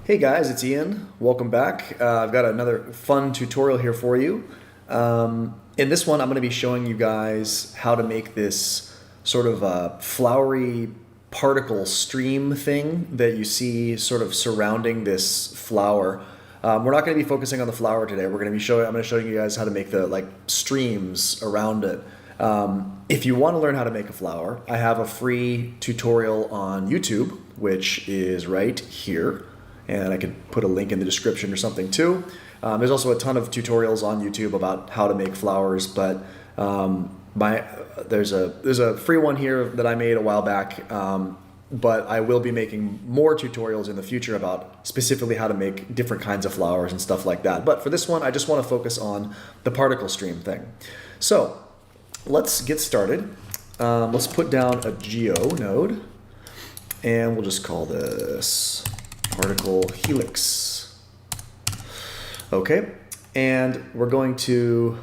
Hey guys, it's Ian. Welcome back. I've got another fun tutorial here for you. In this one, I'm going to be showing you guys how to make this sort of flowery particle stream thing that you see sort of surrounding this flower. We're not going to be focusing on the flower today. I'm going to show you guys how to make the streams around it. If you want to learn how to make a flower, I have a free tutorial on YouTube, which is right here. And I could put a link in the description or something too. There's also a ton of tutorials on YouTube about how to make flowers, but there's a free one here that I made a while back. But I will be making more tutorials in the future about specifically how to make different kinds of flowers and stuff like that. But for this one, I just want to focus on the particle stream thing. So let's get started. Let's put down a geo node, and we'll just call this particle helix. Okay, and we're going to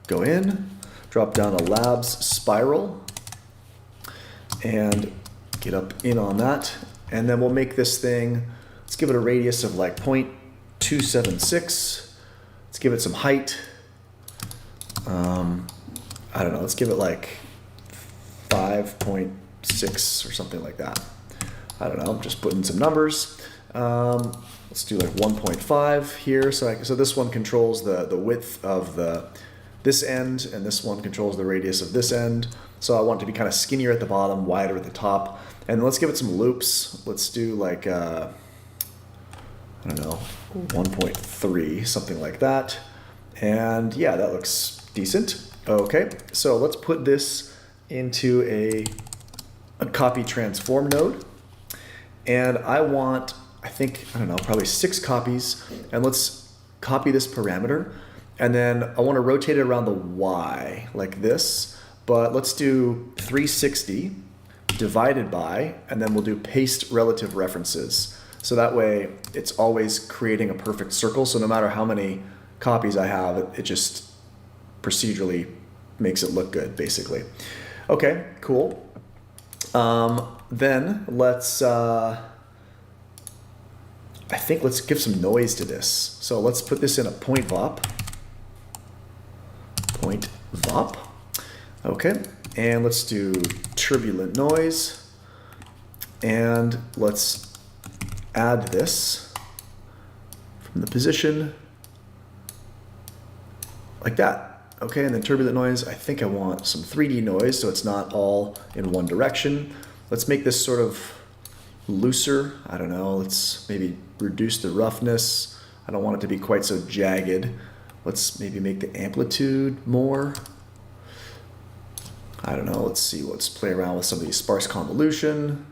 go in, drop down a labs spiral, and get up in on that, and then we'll make this thing, let's give it a radius of like 0.276. Let's give it some height. I don't know, let's give it like 5.6 or something like that. I don't know, I'm just putting some numbers. Let's do like 1.5 here. So this one controls the width of this end, and this one controls the radius of this end. So I want it to be kind of skinnier at the bottom, wider at the top. And let's give it some loops. Let's do like, I don't know, 1.3, something like that. And yeah, that looks decent. Okay, so let's put this into a copy transform node. And I want, I don't know, probably 6 copies. And let's copy this parameter. And then I want to rotate it around the Y like this. But let's do 360 divided by, and then we'll do paste relative references. So that way it's always creating a perfect circle. So no matter how many copies I have, it just procedurally makes it look good, basically. Okay, cool. Then let's, I think let's give some noise to this. So let's put this in a point VOP. Point VOP. Okay, and let's do turbulent noise. And let's add this from the position like that. Okay, and then turbulent noise, I think I want some 3D noise so it's not all in one direction. Let's make this sort of looser. I don't know, let's maybe reduce the roughness. I don't want it to be quite so jagged. Let's maybe make the amplitude more. I don't know, let's see, let's play around with some of these sparse convolution,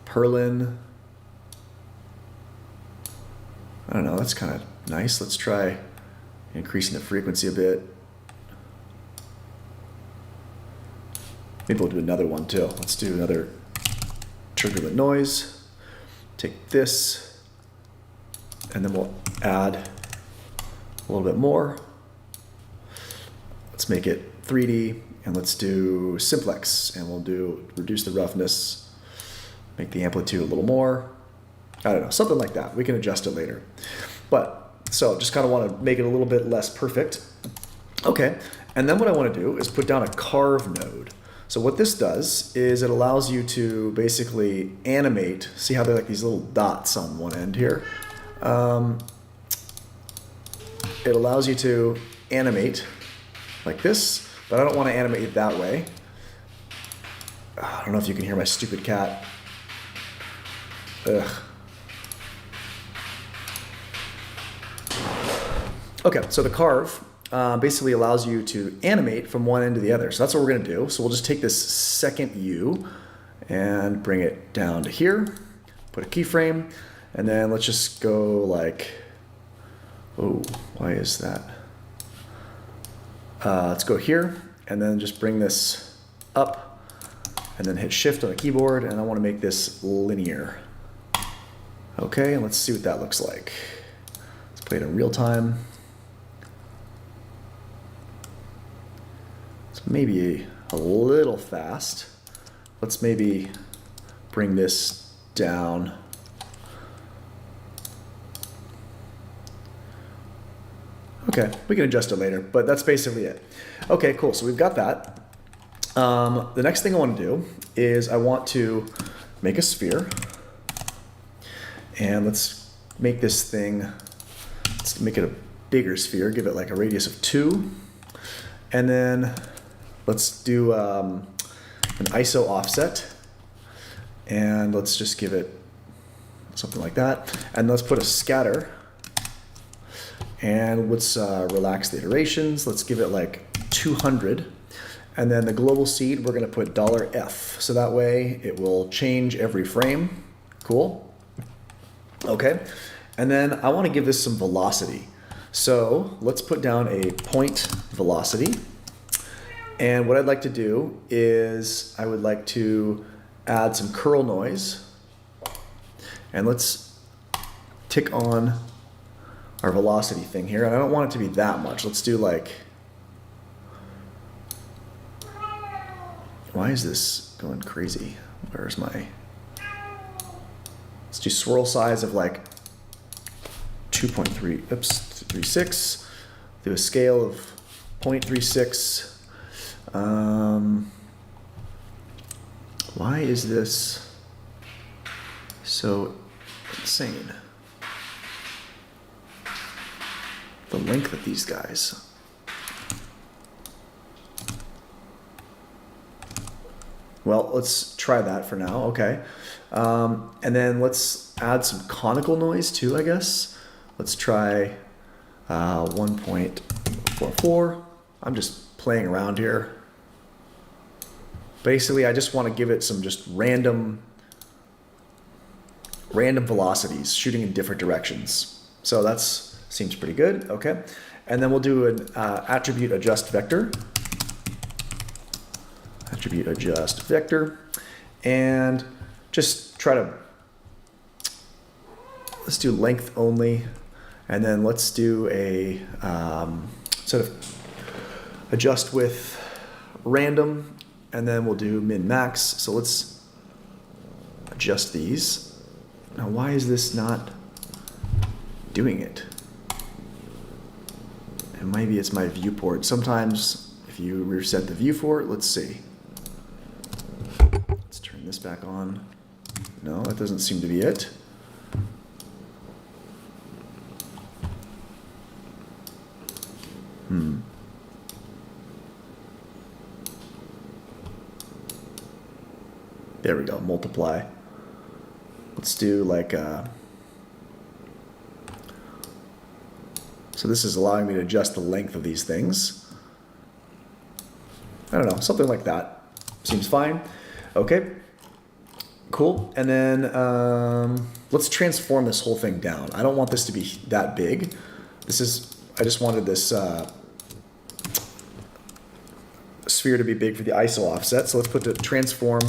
Perlin. I don't know, that's kind of nice. Let's try increasing the frequency a bit. Maybe we'll do another one too. Let's do another turbulent noise. Take this, and then we'll add a little bit more. Let's make it 3D, and let's do simplex, and we'll do reduce the roughness, make the amplitude a little more. I don't know, something like that. We can adjust it later. But so just kind of want to make it a little bit less perfect. Okay, and then what I want to do is put down a carve node. So what this does is it allows you to basically animate. See how they're like these little dots on one end here? It allows you to animate like this, but I don't want to animate it that way. I don't know if you can hear my stupid cat. Ugh. Okay, so the carve basically allows you to animate from one end to the other. So that's what we're going to do. So we'll just take this second U and bring it down to here, put a keyframe, and then let's just go like, oh, why is that? Let's go here, and then just bring this up, and then hit Shift on the keyboard, and I want to make this linear. Okay, and let's see what that looks like. Let's play it in real time. Maybe a little fast. Let's maybe bring this down Okay, we can adjust it later, but that's basically it. Okay, cool, so we've got that. The next thing I want to do is I want to make a sphere. And let's make this thing, let's make it a bigger sphere, give it like a radius of 2. And then let's do an ISO offset. And let's just give it something like that. And let's put a scatter. And let's relax the iterations. Let's give it like 200. And then the global seed, we're gonna put $F. So that way it will change every frame. Cool. Okay. And then I wanna give this some velocity. So let's put down a point velocity. And what I'd like to do is I would like to add some curl noise. And let's tick on our velocity thing here. And I don't want it to be that much. Let's do like, why is this going crazy? Where's my, let's do swirl size of like 2.36. Do a scale of 0.36. Why is this so insane? The length of these guys. Well, let's try that for now, okay. And then let's add some conical noise too, I guess. Let's try 1.44. I'm just playing around here. Basically, I just want to give it some just random velocities shooting in different directions. So that's seems pretty good, okay. And then we'll do an attribute adjust vector. Attribute adjust vector, and just try to, let's do length only, and then let's do a sort of adjust with random, and then we'll do min max. So let's adjust these. Now why is this not doing it? And maybe it's my viewport. Sometimes if you reset the viewport, let's see. Let's turn this back on. No, that doesn't seem to be it. There we go, multiply. Let's do like, so this is allowing me to adjust the length of these things. I don't know, something like that. Seems fine. Okay, cool. And then let's transform this whole thing down. I don't want this to be that big. This is, I just wanted this sphere to be big for the ISO offset. So let's put the transform,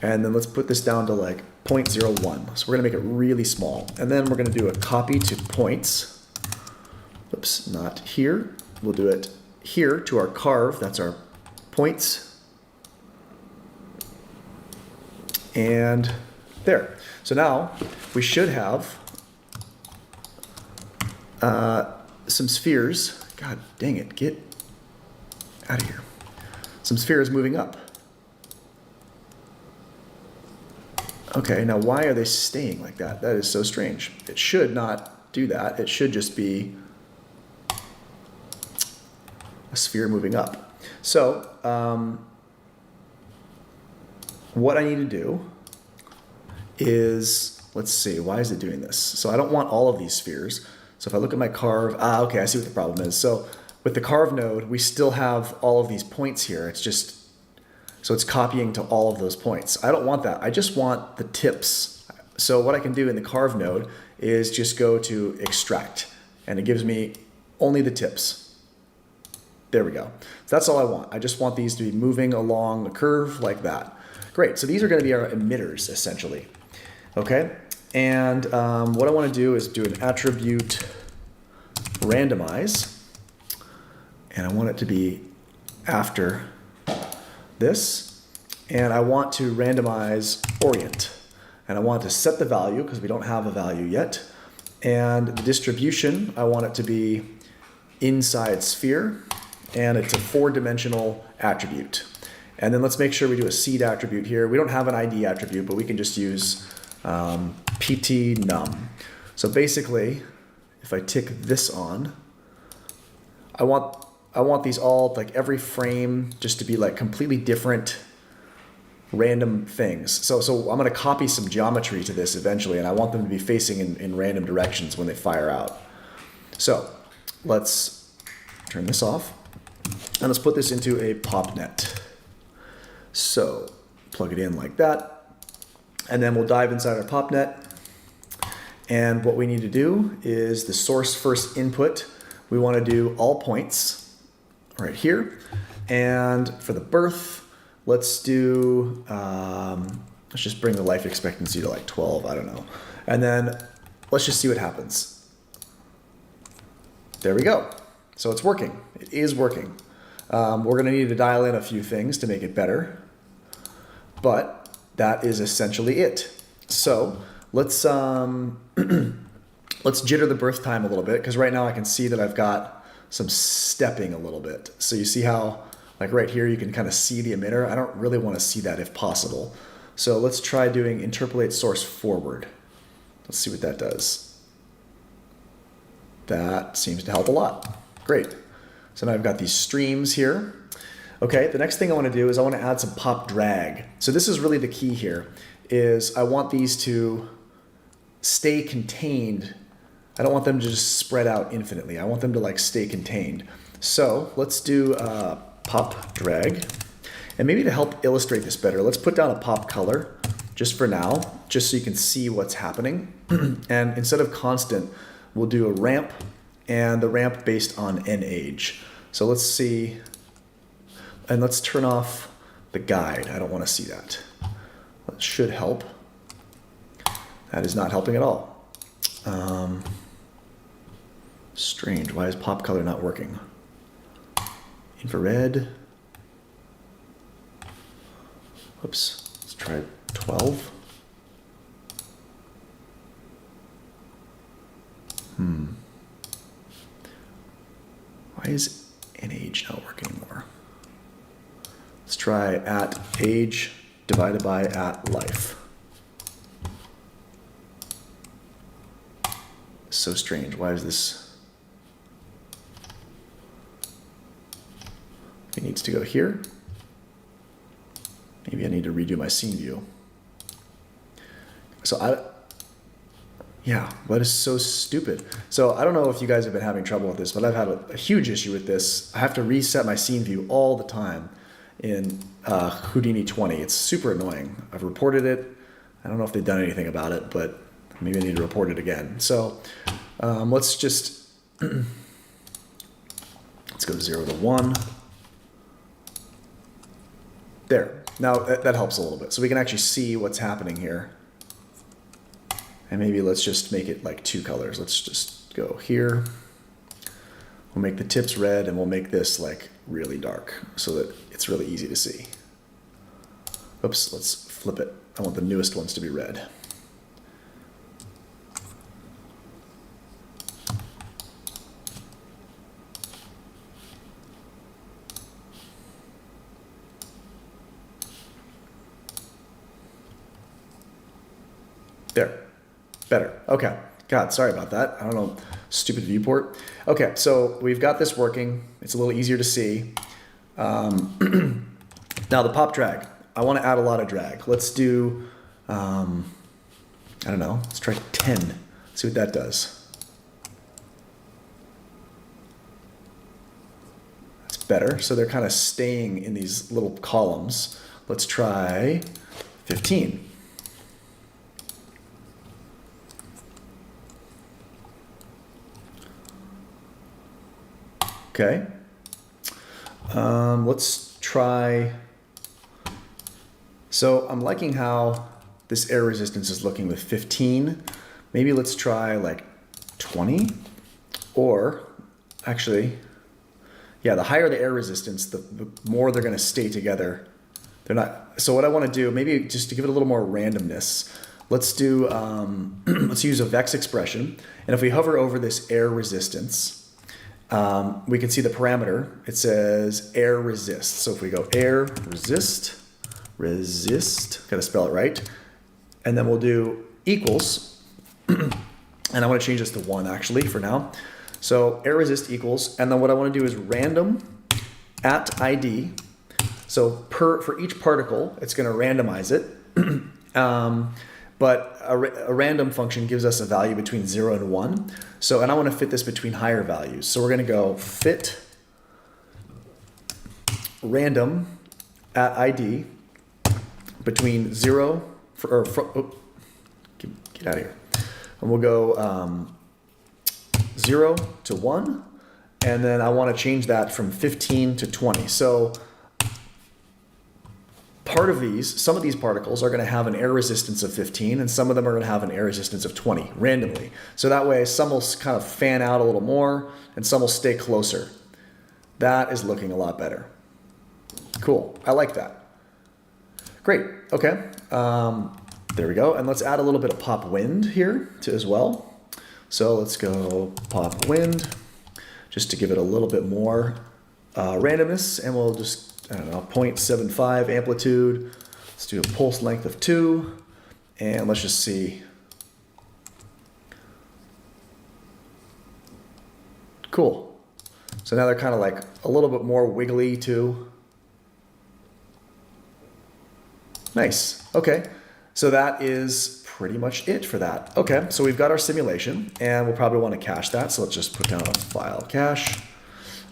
and then let's put this down to like 0.01. So we're gonna make it really small. And then we're gonna do a copy to points. Oops, not here. We'll do it here to our carve. That's our points. And there. So now we should have some spheres. God dang it, get out of here. Some spheres moving up. Okay, now why are they staying like that? That is so strange. It should not do that. It should just be a sphere moving up. So what I need to do is, let's see, why is it doing this? So I don't want all of these spheres. So if I look at my carve, okay, I see what the problem is. So with the carve node, we still have all of these points here. It's just, so it's copying to all of those points. I don't want that. I just want the tips. So what I can do in the carve node is just go to extract, and it gives me only the tips. There we go. So that's all I want. I just want these to be moving along the curve like that. Great, so these are gonna be our emitters essentially. Okay, and what I wanna do is do an attribute randomize, and I want it to be after this, and I want to randomize orient, and I want to set the value because we don't have a value yet, and the distribution, I want it to be inside sphere, and it's a 4-dimensional attribute. And then let's make sure we do a seed attribute here. We don't have an ID attribute, but we can just use pt num. So basically, if I tick this on, I want these all, like every frame just to be like completely different random things. So I'm going to copy some geometry to this eventually, and I want them to be facing in random directions when they fire out. So let's turn this off, and let's put this into a popnet. So plug it in like that, and then we'll dive inside our popnet. And what we need to do is the source first input. We want to do all points right here. And for the birth, let's do, let's just bring the life expectancy to like 12, I don't know. And then let's just see what happens. There we go. So it's working. It is working. We're going to need to dial in a few things to make it better, but that is essentially it. So let's let's jitter the birth time a little bit, because right now I can see that I've got some stepping a little bit. So you see how, like right here, you can kind of see the emitter. I don't really want to see that if possible. So let's try doing interpolate source forward. Let's see what that does. That seems to help a lot. Great. So now I've got these streams here. Okay, the next thing I want to do is I want to add some pop drag. So this is really the key here, is I want these to stay contained. I don't want them to just spread out infinitely. I want them to like stay contained. So let's do pop drag. And maybe to help illustrate this better, let's put down a pop color just for now, just so you can see what's happening. And instead of constant, we'll do a ramp, and the ramp based on n age. So let's see, and let's turn off the guide. I don't want to see that. That should help. That is not helping at all. Strange, why is pop color not working? Infrared. Whoops, let's try 12. Why is an age not working anymore? Let's try at age divided by at life. So strange, why is this? It needs to go here. Maybe I need to redo my scene view. So yeah, that is so stupid. So I don't know if you guys have been having trouble with this, but I've had a huge issue with this. I have to reset my scene view all the time in Houdini 20. It's super annoying. I've reported it. I don't know if they've done anything about it, but maybe I need to report it again. So let's just, let's go 0 to 1. There, now that helps a little bit. So we can actually see what's happening here. And maybe let's just make it like 2 colors. Let's just go here. We'll make the tips red, and we'll make this like really dark so that it's really easy to see. Oops, let's flip it. I want the newest ones to be red. There. Better. Okay. God, sorry about that. I don't know. Stupid viewport. Okay, so we've got this working. It's a little easier to see. Now the pop drag. I want to add a lot of drag. Let's do, I don't know. Let's try 10. See what that does. That's better. So they're kind of staying in these little columns. Let's try 15. Okay, let's try, so I'm liking how this air resistance is looking with 15. Maybe let's try like 20, or actually, yeah, the higher the air resistance, the more they're gonna stay together. They're not, so what I wanna do, maybe just to give it a little more randomness, let's do, let's use a vex expression, and if we hover over this air resistance, we can see the parameter. It says air resist. So if we go air resist, gotta spell it right. And then we'll do equals, and I want to change this to 1 actually for now. So air resist equals, and then what I want to do is random at ID. So for each particle, it's going to randomize it. But a random function gives us a value between 0 and 1. So, and I want to fit this between higher values. So we're going to go fit random at ID between 0 get out of here. And we'll go 0 to 1. And then I want to change that from 15 to 20. So some of these particles are going to have an air resistance of 15, and some of them are going to have an air resistance of 20 randomly. So that way some will kind of fan out a little more and some will stay closer. That is looking a lot better. Cool. I like that. Great. Okay. There we go. And let's add a little bit of pop wind here as well. So let's go pop wind just to give it a little bit more randomness, and we'll just, I don't know, 0.75 amplitude. Let's do a pulse length of 2, and let's just see. Cool. So now they're kind of like a little bit more wiggly too. Nice. Okay. So that is pretty much it for that. Okay. So we've got our simulation, and we'll probably want to cache that. So let's just put down a file cache,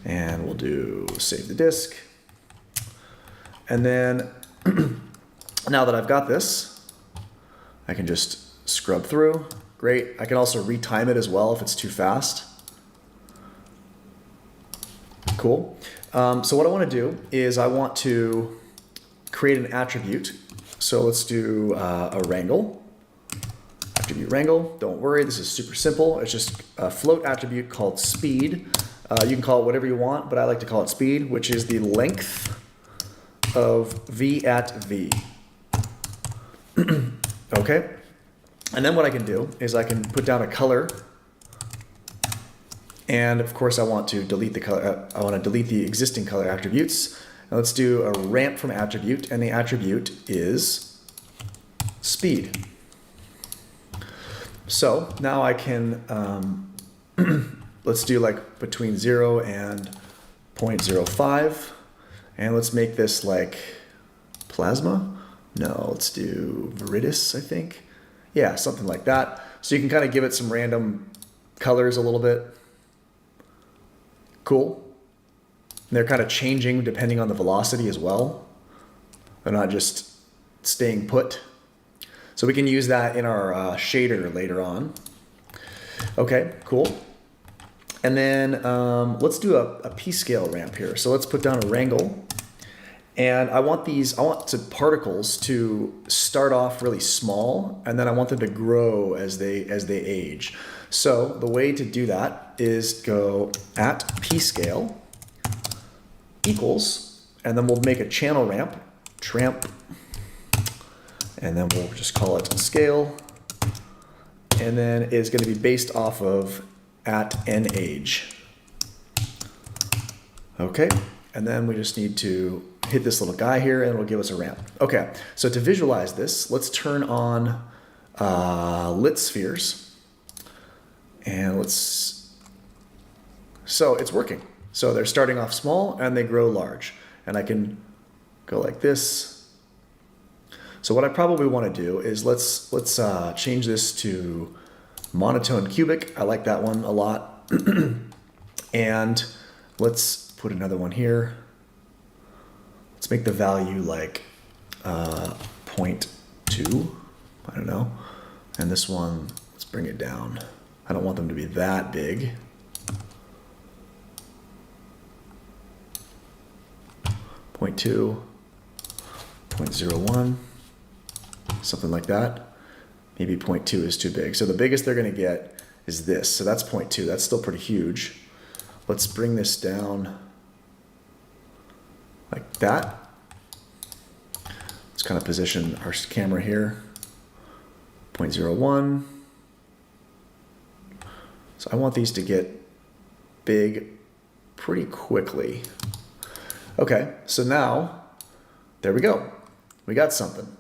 and we'll do save the disk. And then now that I've got this, I can just scrub through. Great. I can also retime it as well if it's too fast. Cool. So what I want to do is I want to create an attribute. So let's do a wrangle. Attribute wrangle. Don't worry, this is super simple. It's just a float attribute called speed. You can call it whatever you want, but I like to call it speed, which is the length of v at v. Okay. And then what I can do is I can put down a color. And of course I want to delete the color. I want to delete the existing color attributes. Now let's do a ramp from attribute, and the attribute is speed. So now I can, let's do like between 0 and 0.05. And let's make this like plasma. No, let's do viridis, I think. Yeah, something like that. So you can kind of give it some random colors a little bit. Cool. And they're kind of changing depending on the velocity as well. They're not just staying put. So we can use that in our shader later on. Okay, cool. And then let's do a p-scale ramp here. So let's put down a wrangle. And I want the particles to start off really small, and then I want them to grow as they age. So the way to do that is go at p-scale equals, and then we'll make a channel ramp, tramp, and then we'll just call it scale, and then it's going to be based off of at n age. Okay, and then we just need to hit this little guy here, and it'll give us a ramp. Okay, so to visualize this, let's turn on lit spheres, and so it's working. So they're starting off small and they grow large, and I can go like this. So what I probably want to do is let's change this to monotone cubic. I like that one a lot. And let's put another one here. Let's make the value like 0.2, I don't know. And this one, let's bring it down. I don't want them to be that big. 0.2, 0.01, something like that. Maybe 0.2 is too big. So the biggest they're going to get is this. So that's 0.2. That's still pretty huge. Let's bring this down like that. Let's kind of position our camera here. 0.01. So I want these to get big pretty quickly. Okay, so now, there we go. We got something.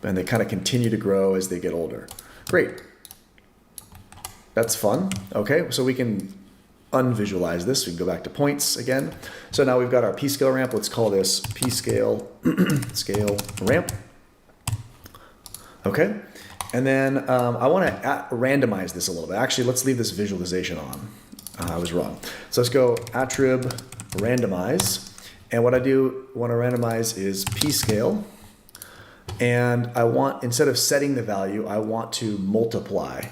And they kind of continue to grow as they get older. Great. That's fun. Okay, so we can unvisualize this. We can go back to points again. So now we've got our P-scale ramp. Let's call this P-scale scale ramp. Okay, and then I want to randomize this a little bit. Actually, let's leave this visualization on. I was wrong. So let's go attrib randomize. And what I want to randomize is P-scale. And I want, instead of setting the value, I want to multiply.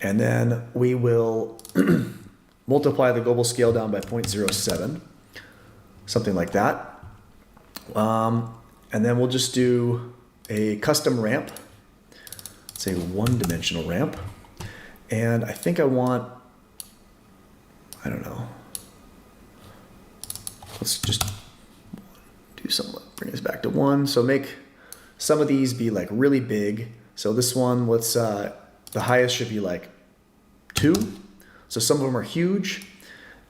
And then we will multiply the global scale down by 0.07, something like that. And then we'll just do a custom ramp. It's a one-dimensional ramp. And I think I want, I don't know. Let's just do something, bring this back to 1. So make some of these be like really big. So this one, let's, the highest should be like 2. So some of them are huge.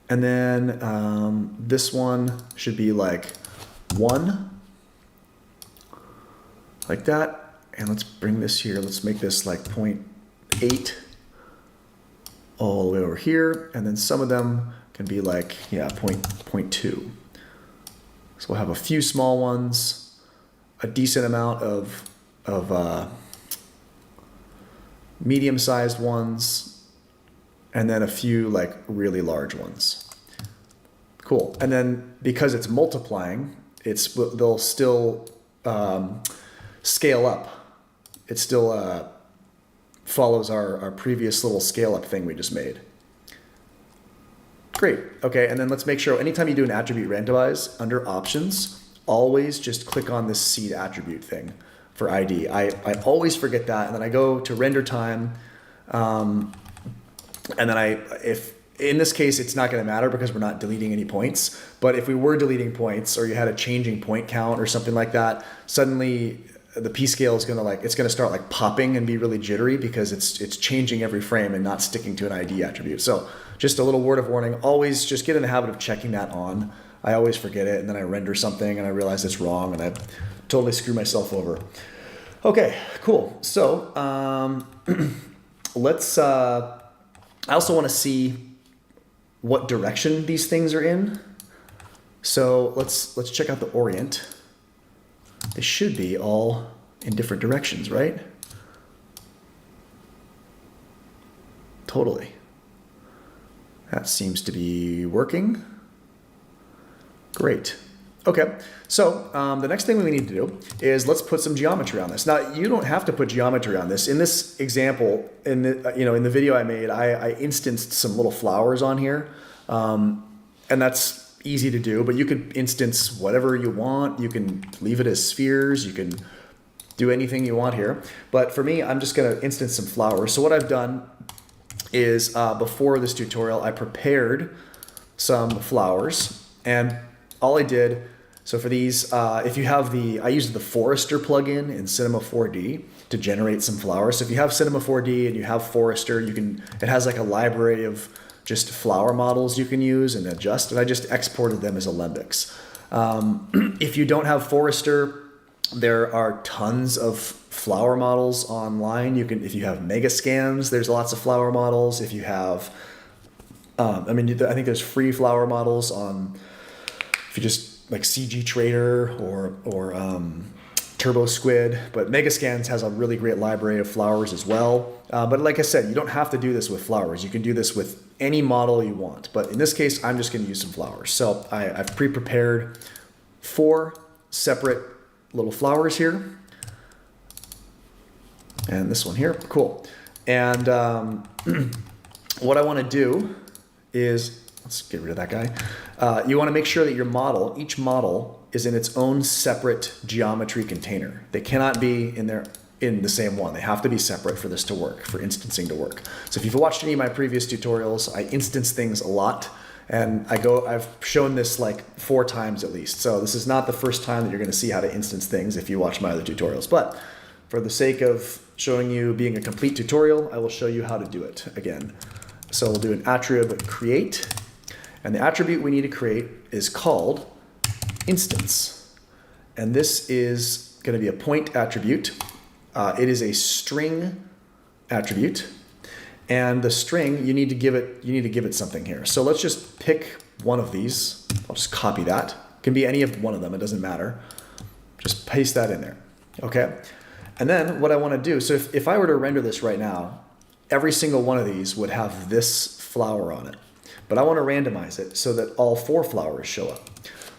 And then this one should be like 1, like that. And let's bring this here. Let's make this like 0.8 all the way over here. And then some of them can be like, yeah, 0.2. So we'll have a few small ones, a decent amount of medium-sized ones, and then a few like really large ones. Cool. And then because it's multiplying, they'll still scale up. It still follows our previous little scale up thing we just made. Great. Okay, and then let's make sure anytime you do an attribute randomize, under options, always just click on this seed attribute thing for ID. I always forget that, and then I go to render time, and then if in this case it's not going to matter because we're not deleting any points, but if we were deleting points or you had a changing point count or something like that, suddenly the P scale is it's gonna start like popping and be really jittery because it's changing every frame and not sticking to an ID attribute. So just a little word of warning, always just get in the habit of checking that on. I always forget it, and then I render something and I realize it's wrong and I totally screw myself over. Okay, cool. So let's, I also wanna see what direction these things are in. So let's check out the orient. They should be all in different directions, right? Totally. That seems to be working. Great. Okay, so the next thing we need to do is let's put some geometry on this. Now, you don't have to put geometry on this. In this example, in the video I made, I instanced some little flowers on here, and that's easy to do, but you could instance whatever you want. You can leave it as spheres. You can do anything you want here. But for me, I'm just gonna instance some flowers. So what I've done is before this tutorial, I prepared some flowers, and all I did, so for these, if you have I used the Forester plugin in Cinema 4D to generate some flowers. So if you have Cinema 4D and you have Forester, it has like a library of just flower models you can use and adjust, and I just exported them as Alembics. If you don't have Forester, there are tons of flower models online. If you have Megascans, there's lots of flower models. If you have, I think there's free flower models on, if you just like CG Trader or Turbo Squid, but Megascans has a really great library of flowers as well. But like I said, you don't have to do this with flowers. You can do this with any model you want. But in this case, I'm just going to use some flowers. So I've pre-prepared 4 separate little flowers here. And this one here, cool. And what I want to do is, let's get rid of that guy. You want to make sure that each model is in its own separate geometry container. They cannot be in the same one. They have to be separate for this to work, for instancing to work. So if you've watched any of my previous tutorials, I instance things a lot, and I've shown this like 4 times at least. So this is not the first time that you're gonna see how to instance things if you watch my other tutorials. But for the sake of showing you being a complete tutorial, I will show you how to do it again. So we'll do an attribute create, and the attribute we need to create is called instance. And this is going to be a point attribute. It is a string attribute, and the string you need to give it something here. So let's just pick one of these. I'll just copy that. It can be any of one of them, it doesn't matter. Just paste that in there. Okay. And then what I want to do, so if I were to render this right now, every single one of these would have this flower on it. But I want to randomize it so that all 4 flowers show up.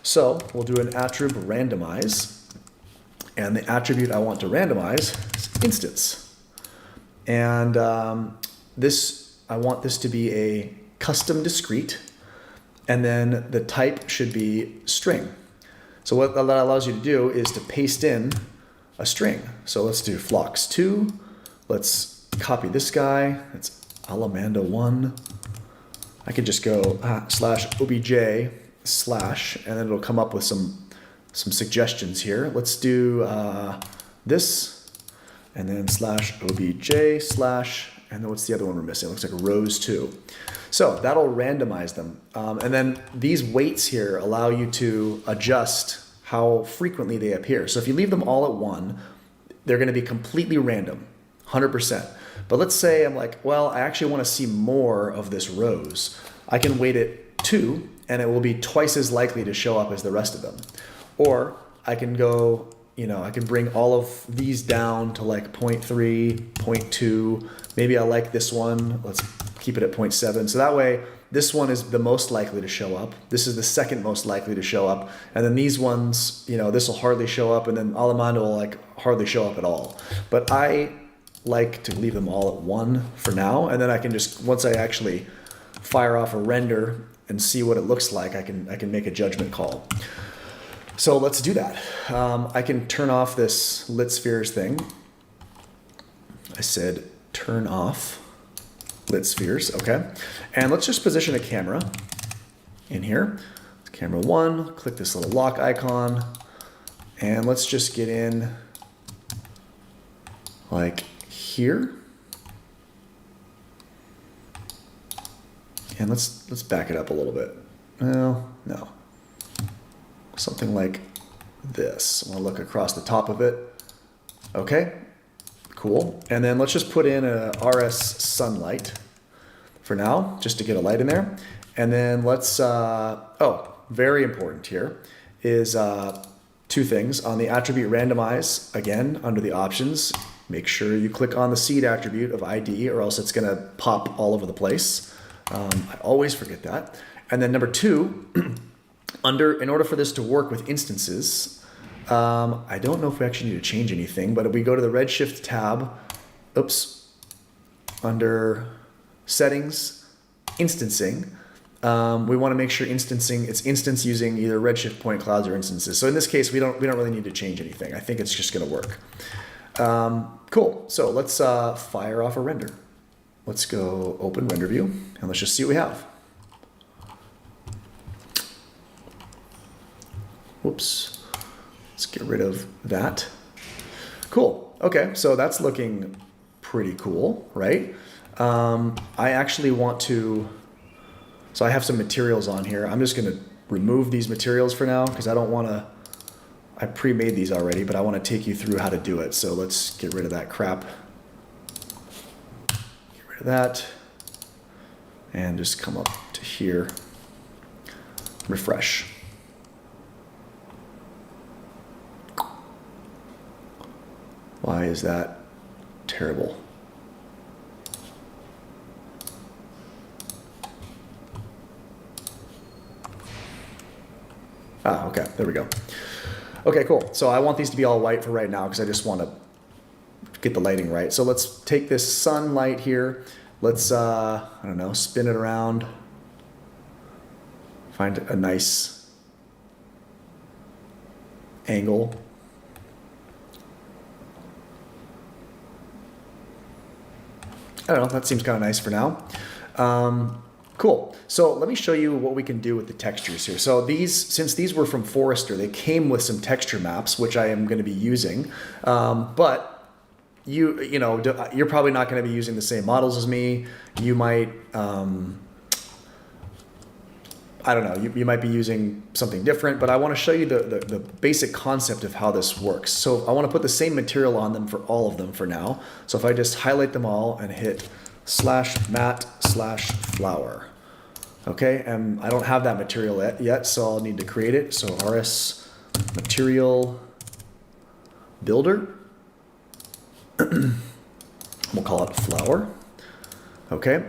So we'll do an attribute randomize, and the attribute I want to randomize is instance. And I want this to be a custom discrete, and then the type should be string. So what that allows you to do is to paste in a string. So let's do flocks2. Let's copy this guy. It's alamanda1. I could just go /obj/ and then it'll come up with some suggestions here. Let's do this, and then /obj/ and then what's the other one we're missing? It looks like rows2. So that'll randomize them. And then these weights here allow you to adjust how frequently they appear. So if you leave them all at 1, they're going to be completely random, 100%. But let's say I'm like, well, I actually want to see more of this rows. I can weight it 2, and it will be twice as likely to show up as the rest of them. Or I can go, I can bring all of these down to like 0.3, 0.2. Maybe I like this one. Let's keep it at 0.7. So that way, this one is the most likely to show up. This is the second most likely to show up. And then these ones, this will hardly show up, and then Alamanda will hardly show up at all. But I like to leave them all at 1 for now. And then I can just, once I actually fire off a render and see what it looks like, I can make a judgment call. So let's do that. I can turn off this lit spheres thing. I said turn off lit spheres, okay. And let's just position a camera in here. Camera 1, click this little lock icon, and let's just get in like here. And let's back it up a little bit. Well, no. Something like this. I'm gonna look across the top of it. Okay, cool. And then let's just put in a RS sunlight for now, just to get a light in there. And then let's, very important here is 2 things. On the attribute randomize, again, under the options, make sure you click on the seed attribute of ID, or else it's gonna pop all over the place. I always forget that. And then number 2, in order for this to work with instances, I don't know if we actually need to change anything, but if we go to the Redshift tab, under settings, instancing, we want to make sure it's instance using either Redshift point clouds or instances. So in this case, we don't really need to change anything. I think it's just going to work. Cool. So let's fire off a render. Let's go open render view, and let's just see what we have. Whoops. Let's get rid of that. Cool. Okay, so that's looking pretty cool, right? I actually want to, so I have some materials on here. I'm just going to remove these materials for now because I don't want to, I pre-made these already, but I want to take you through how to do it. So let's get rid of that crap. Get rid of that. And just come up to here. Refresh. Why is that terrible? Ah, okay, there we go. Okay, cool. So I want these to be all white for right now because I just want to get the lighting right. So let's take this sunlight here. Let's, I don't know, spin it around. Find a nice angle. I don't know, that seems kind of nice for now. Cool. So let me show you what we can do with the textures here. So since these were from Forester, they came with some texture maps, which I am going to be using. But you know, you're probably not going to be using the same models as me. You might, I don't know, you might be using something different, but I want to show you the basic concept of how this works. So I want to put the same material on them for all of them for now. So if I just highlight them all and hit /matte/flower. Okay, and I don't have that material yet, so I'll need to create it. So RS material builder. We'll call it flower. Okay,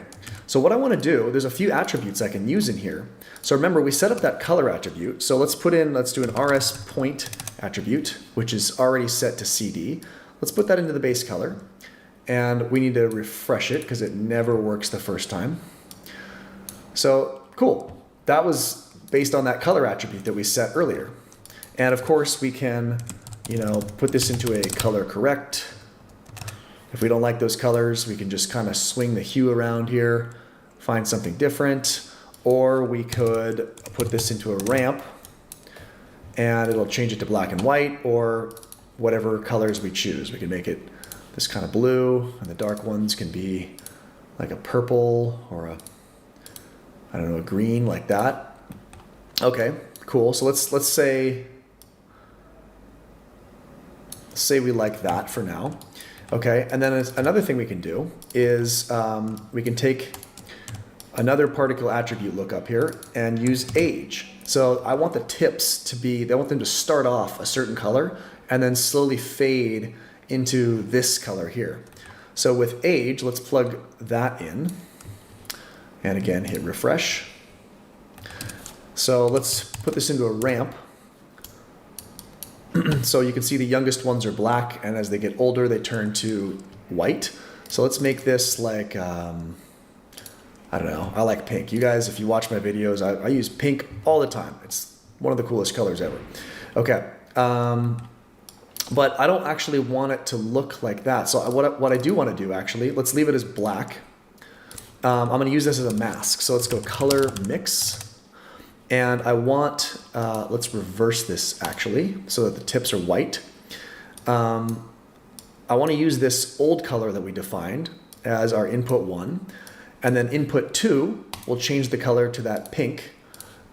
so what I want to do, there's a few attributes I can use in here. So remember, we set up that color attribute. So let's do an RS point attribute, which is already set to CD. Let's put that into the base color. And we need to refresh it because it never works the first time. So cool. That was based on that color attribute that we set earlier. And of course we can, you know, put this into a color correct. If we don't like those colors, we can just kind of swing the hue around here, find something different. Or we could put this into a ramp and it'll change it to black and white or whatever colors we choose. We can make it this kind of blue, and the dark ones can be like a purple or a, I don't know, a green like that. Okay, cool. So let's say we like that for now. Okay, and then another thing we can do is we can take another particle attribute lookup here and use age. So I want the tips to be, I want them to start off a certain color and then slowly fade into this color here. So with age, let's plug that in. And again, hit refresh. So let's put this into a ramp. So you can see the youngest ones are black, and as they get older, they turn to white. So let's make this like, I don't know, I like pink. You guys, if you watch my videos, I use pink all the time. It's one of the coolest colors ever. Okay, but I don't actually want it to look like that. So what I do want to do actually, let's leave it as black. I'm going to use this as a mask. So let's go color mix. And I want, let's reverse this actually, so that the tips are white. I want to use this old color that we defined as our input 1. And then input 2, we'll change the color to that pink.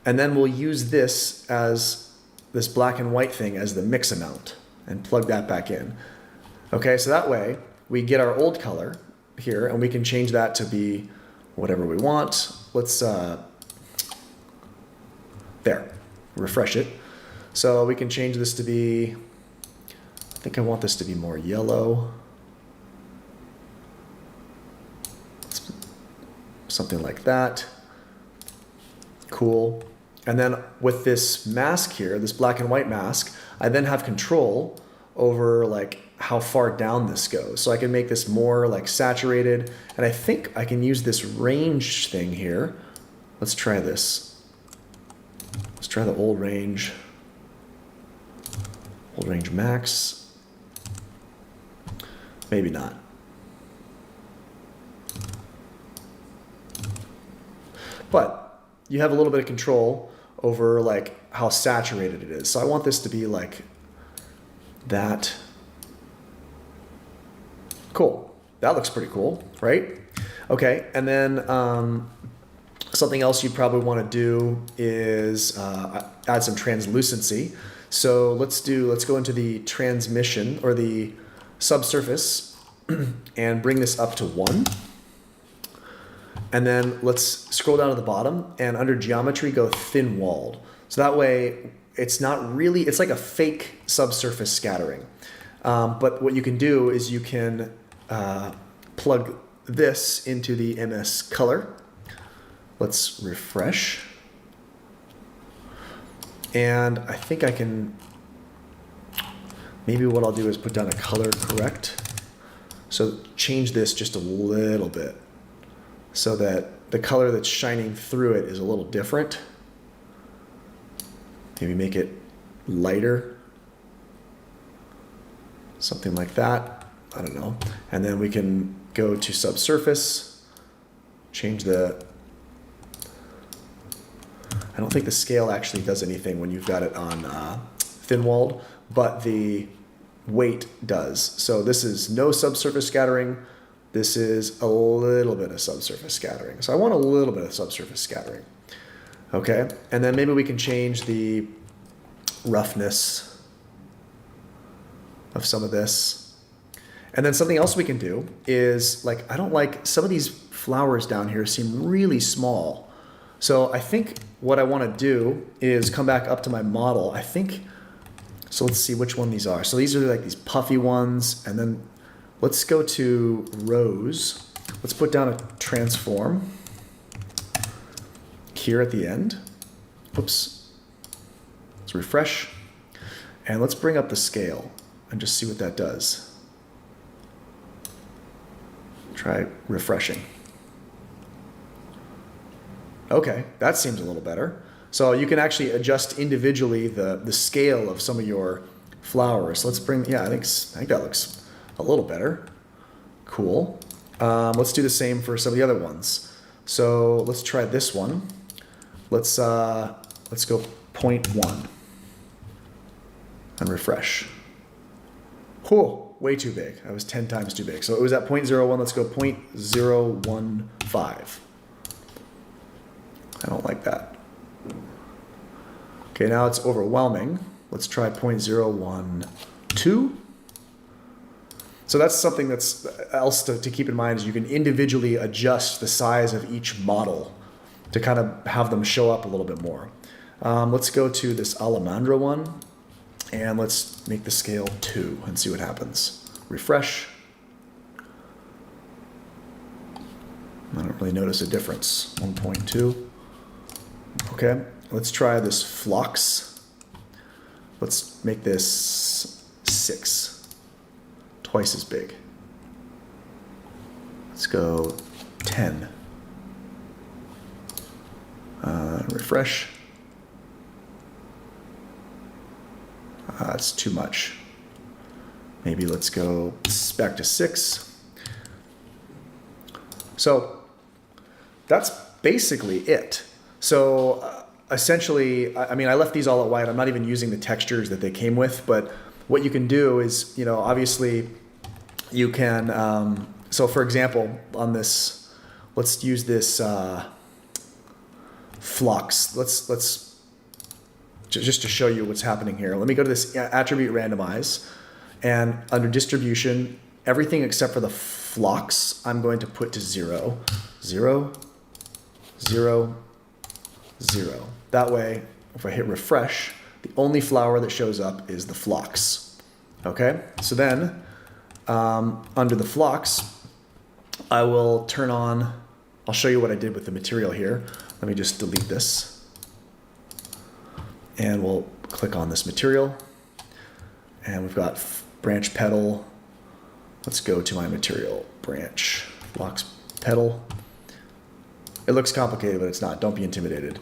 And then we'll use this as this black and white thing as the mix amount and plug that back in. Okay, so that way we get our old color here and we can change that to be whatever we want. Let's, there, refresh it. So we can change this to be, I think I want this to be more yellow. Something like that. Cool. And then with this mask here, this black and white mask, I then have control over like how far down this goes. So I can make this more like saturated, and I think I can use this range thing here. Let's try this. Let's try the old range max. Maybe not. But you have a little bit of control over like how saturated it is. So I want this to be like that. Cool. That looks pretty cool, right? Okay, and then something else you probably want to do is add some translucency. So let's go into the transmission or the subsurface and bring this up to 1. And then let's scroll down to the bottom and under geometry go thin walled. So that way it's not really, it's like a fake subsurface scattering. But what you can do is you can plug this into the MS color. Let's refresh. And I think I can, maybe what I'll do is put down a color correct. So change this just a little bit so that the color that's shining through it is a little different. Maybe make it lighter. Something like that. I don't know. And then we can go to subsurface, change the, I don't think the scale actually does anything when you've got it on thin walled, but weight does. So this is no subsurface scattering. This is a little bit of subsurface scattering. So I want a little bit of subsurface scattering. Okay, and then maybe we can change the roughness of some of this. And then something else we can do is, like, I don't like, some of these flowers down here seem really small. So I think what I want to do is come back up to my model. I think, so let's see which one these are. So these are like these puffy ones, and then let's go to rose. Let's put down a transform here at the end. Oops. Let's refresh. And let's bring up the scale and just see what that does. Try refreshing. Okay, that seems a little better. So you can actually adjust individually the scale of some of your flowers. Let's bring, yeah, I think that looks a little better. Cool. Let's do the same for some of the other ones. So let's try this one. Let's go 0.1 and refresh. Whoa, way too big. That was 10 times too big. So it was at 0.01. Let's go 0.015. I don't like that. Okay, now it's overwhelming. Let's try 0.012. So that's something that's else to keep in mind, is you can individually adjust the size of each model to kind of have them show up a little bit more. Let's go to this Alejandra one, and let's make the scale 2 and see what happens. Refresh. I don't really notice a difference. 1.2. Okay, let's try this phlox. Let's make this 6, twice as big. Let's go 10. Refresh. That's too much. Maybe let's go back to 6. So that's basically it. So essentially, I mean, I left these all at white. I'm not even using the textures that they came with, but what you can do is, you know, obviously you can, so for example, on this, let's use this flux. Let's just to show you what's happening here. Let me go to this attribute randomize, and under distribution, everything except for the flux, I'm going to put to 0, 0, 0, 0. That way, if I hit refresh, the only flower that shows up is the flux. Okay, so then under the flux, I will turn on, I'll show you what I did with the material here. Let me just delete this. And we'll click on this material. And we've got branch petal. Let's go to my material, branch, flux petal. It looks complicated, but it's not. Don't be intimidated.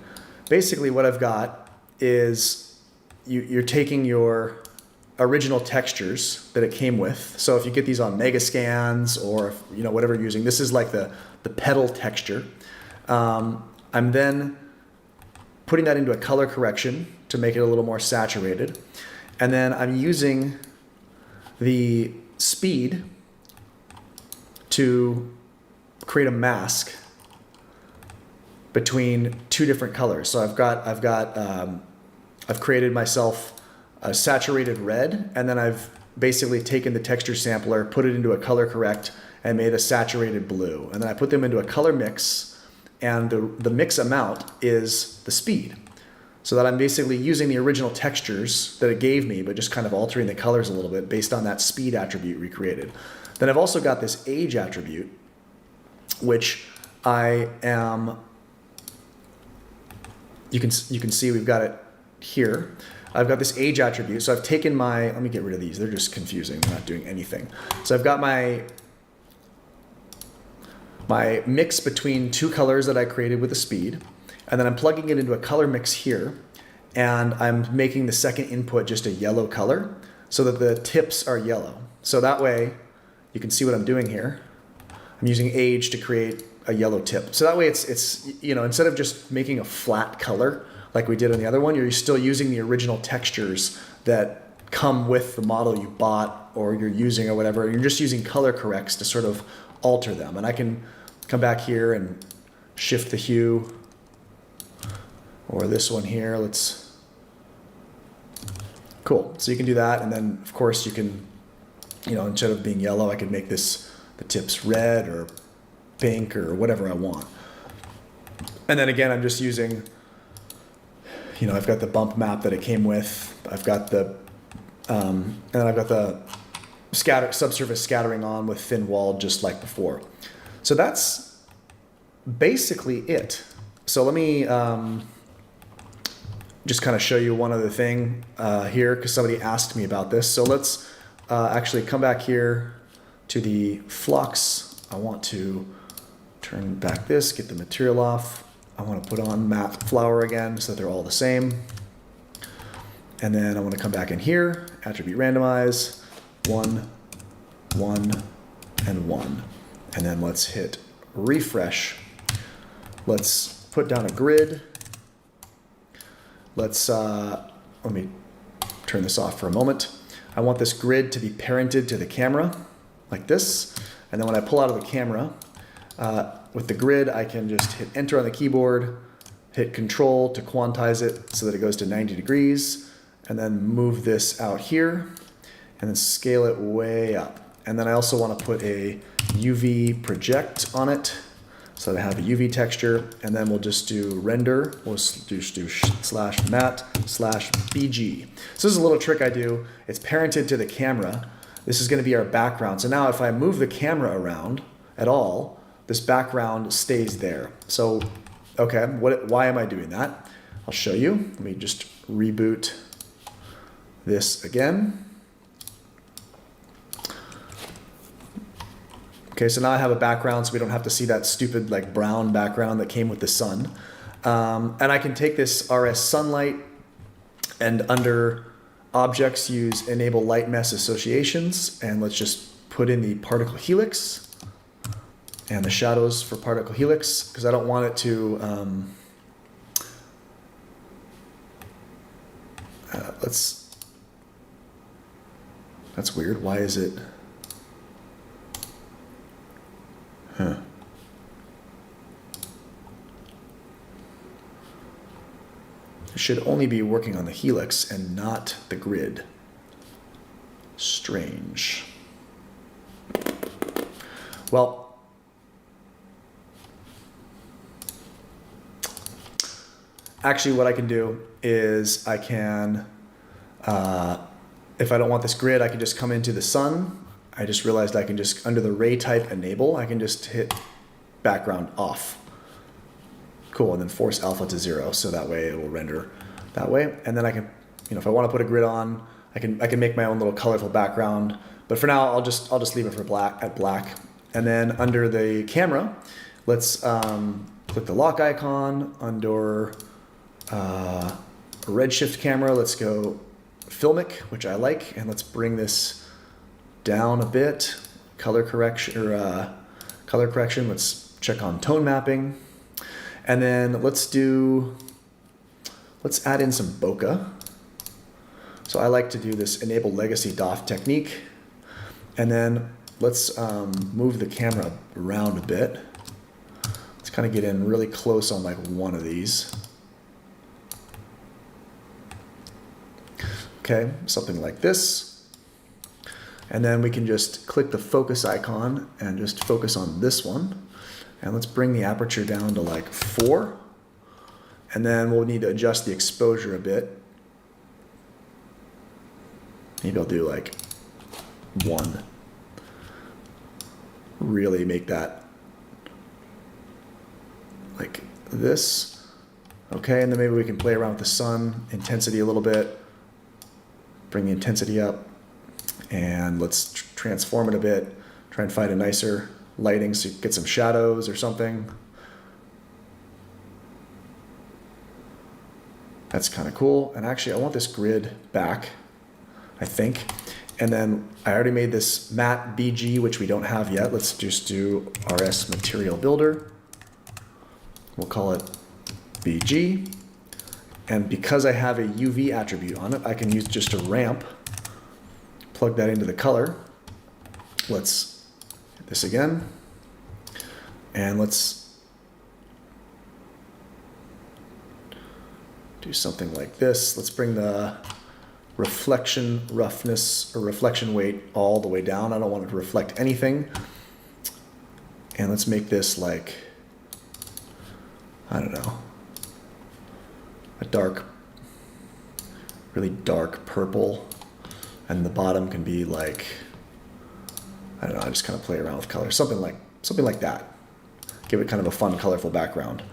Basically, what I've got is you're taking your original textures that it came with. So if you get these on Megascans or you know whatever you're using, this is like the petal texture. I'm then putting that into a color correction to make it a little more saturated, and then I'm using the speed to create a mask between two different colors. So I've created myself a saturated red, and then I've basically taken the texture sampler, put it into a color correct, and made a saturated blue. And then I put them into a color mix, and the mix amount is the speed. So that I'm basically using the original textures that it gave me, but just kind of altering the colors a little bit based on that speed attribute we created. Then I've also got this age attribute, which I am, you can see we've got it here. I've got this age attribute. So I've taken my, let me get rid of these. They're just confusing. They're not doing anything. So I've got my mix between two colors that I created with the speed. And then I'm plugging it into a color mix here. And I'm making the second input just a yellow color so that the tips are yellow. So that way you can see what I'm doing here. I'm using age to create a yellow tip. So that way it's you know, instead of just making a flat color like we did on the other one, you're still using the original textures that come with the model you bought or you're using or whatever. You're just using color corrects to sort of alter them. And I can come back here and shift the hue, or this one here. Cool. So you can do that. And then of course you can, instead of being yellow, I could make the tips red or pink or whatever I want. And then again, I'm just using, I've got the bump map that it came with. I've got and then I've got the subsurface scattering on with thin wall, just like before. So that's basically it. So let me just kind of show you one other thing here, because somebody asked me about this. So let's actually come back here to the flux. I want to turn back this, get the material off. I want to put on matte flower again so that they're all the same. And then I want to come back in here, attribute randomize, 1, 1, and 1. And then let's hit refresh. Let's put down a grid. Let me turn this off for a moment. I want this grid to be parented to the camera, like this. And then when I pull out of the camera, with the grid, I can just hit enter on the keyboard, hit control to quantize it so that it goes to 90 degrees, and then move this out here, and then scale it way up. And then I also want to put a UV project on it so that I have a UV texture, and then we'll just do render, we'll just do /matte/BG. So this is a little trick I do. It's parented to the camera. This is going to be our background. So now if I move the camera around at all, this background stays there. So, okay, why am I doing that? I'll show you. Let me just reboot this again. Okay, so now I have a background so we don't have to see that stupid like brown background that came with the sun. And I can take this RS sunlight and under objects use enable light mesh associations, and let's just put in the particle helix and the shadows for particle helix, because I don't want it to, that's weird. Why is it? Huh. It should only be working on the helix and not the grid. Strange. Well, actually what I can do is I can, if I don't want this grid, I can just come into the sun. I just realized I can just, under the ray type enable, I can just hit background off. Cool, and then force alpha to 0, so that way it will render that way. And then I can, if I want to put a grid on, I can make my own little colorful background. But for now, I'll just leave it for black. And then under the camera, let's click the lock icon. Under redshift camera, let's go filmic, which I like, and let's bring this down a bit. Color correction, let's check on tone mapping. And then let's add in some bokeh. So I like to do this enable legacy DOF technique. And then let's move the camera around a bit. Let's kind of get in really close on like one of these. Okay, something like this. And then we can just click the focus icon and just focus on this one. And let's bring the aperture down to like 4. And then we'll need to adjust the exposure a bit. Maybe I'll do like 1. Really make that like this. Okay, and then maybe we can play around with the sun intensity a little bit. Bring the intensity up. And let's transform it a bit. Try and find a nicer lighting so you get some shadows or something. That's kind of cool. And actually, I want this grid back, I think. And then I already made this matte BG, which we don't have yet. Let's just do RS Material Builder. We'll call it BG. And because I have a UV attribute on it, I can use just a ramp plug that into the color. Let's hit this again. And let's do something like this. Let's bring the reflection roughness or reflection weight all the way down. I don't want it to reflect anything. And let's make this like, I don't know, a dark, really dark purple. And the bottom can be like, I don't know, I just kind of play around with color. Something like that. Give it kind of a fun, colorful background.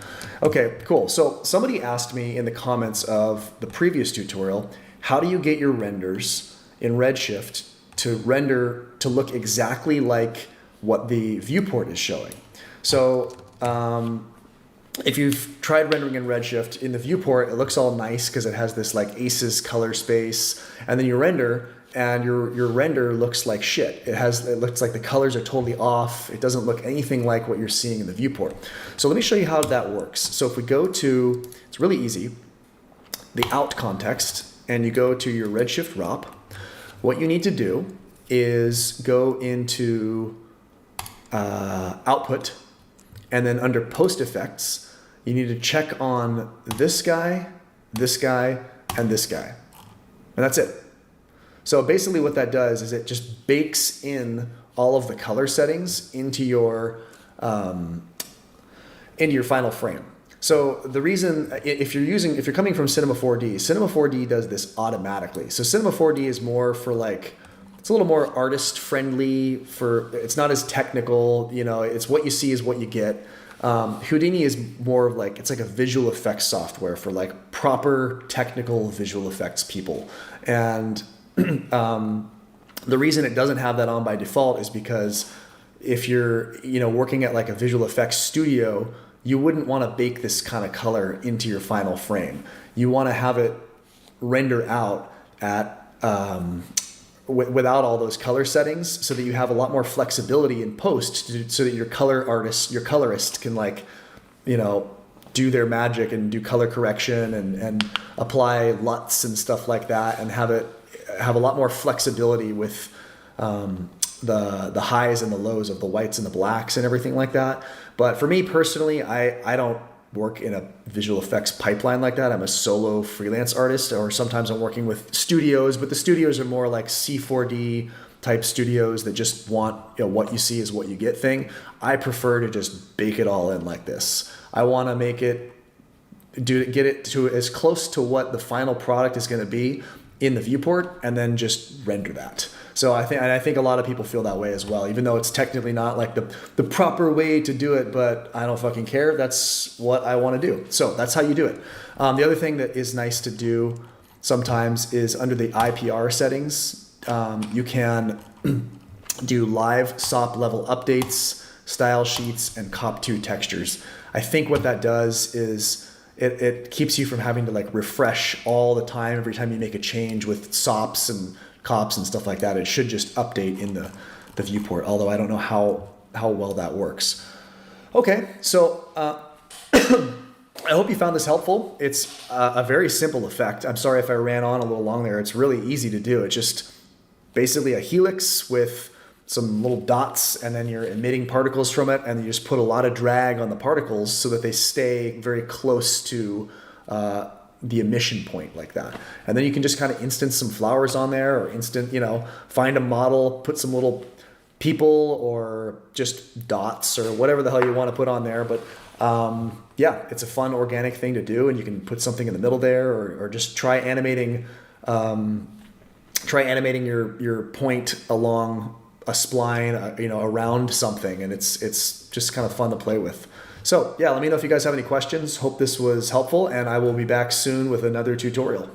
Okay, cool. So somebody asked me in the comments of the previous tutorial, how do you get your renders in Redshift to render to look exactly like what the viewport is showing? So if you've tried rendering in Redshift, in the viewport, it looks all nice because it has this like ACES color space, and then you render, and your render looks like shit. It looks like the colors are totally off. It doesn't look anything like what you're seeing in the viewport. So let me show you how that works. So if we go to, it's really easy, the out context, and you go to your Redshift ROP, what you need to do is go into output, and then under post effects, you need to check on this guy, and this guy. And that's it. So basically what that does is it just bakes in all of the color settings into your final frame. So the reason, if you're coming from Cinema 4D, Cinema 4D does this automatically. So Cinema 4D is more for like, it's a little more artist friendly, it's not as technical, it's what you see is what you get. Houdini is more of like, it's like a visual effects software for like proper technical visual effects people. And the reason it doesn't have that on by default is because if you're working at like a visual effects studio, you wouldn't want to bake this kind of color into your final frame. You want to have it render out at without all those color settings, so that you have a lot more flexibility in post, so that your colorist can like do their magic and do color correction and apply LUTs and stuff like that, and have a lot more flexibility with the highs and the lows of the whites and the blacks and everything like that. But for me personally, I don't work in a visual effects pipeline like that. I'm a solo freelance artist, or sometimes I'm working with studios, but the studios are more like C4D type studios that just want what you see is what you get thing. I prefer to just bake it all in like this. I want to make it, get it to as close to what the final product is going to be in the viewport, and then just render that. So I think a lot of people feel that way as well, even though it's technically not like the proper way to do it, but I don't fucking care. That's what I want to do. So that's how you do it. The other thing that is nice to do sometimes is under the IPR settings, you can do live SOP level updates, style sheets, and COP2 textures. I think what that does is it keeps you from having to like refresh all the time every time you make a change with SOPs and COPs and stuff like that. It should just update in the viewport, although I don't know how well that works. Okay, so I hope you found this helpful. It's a very simple effect. I'm sorry if I ran on a little long there. It's really easy to do. It's just basically a helix with some little dots, and then you're emitting particles from it, and you just put a lot of drag on the particles so that they stay very close to the emission point like that. And then you can just kind of instance some flowers on there, or find a model, put some little people or just dots or whatever the hell you want to put on there. But yeah, it's a fun organic thing to do, and you can put something in the middle there, or just try animating your point along a spline, around something, and it's just kind of fun to play with. So yeah, let me know if you guys have any questions. Hope this was helpful, and I will be back soon with another tutorial.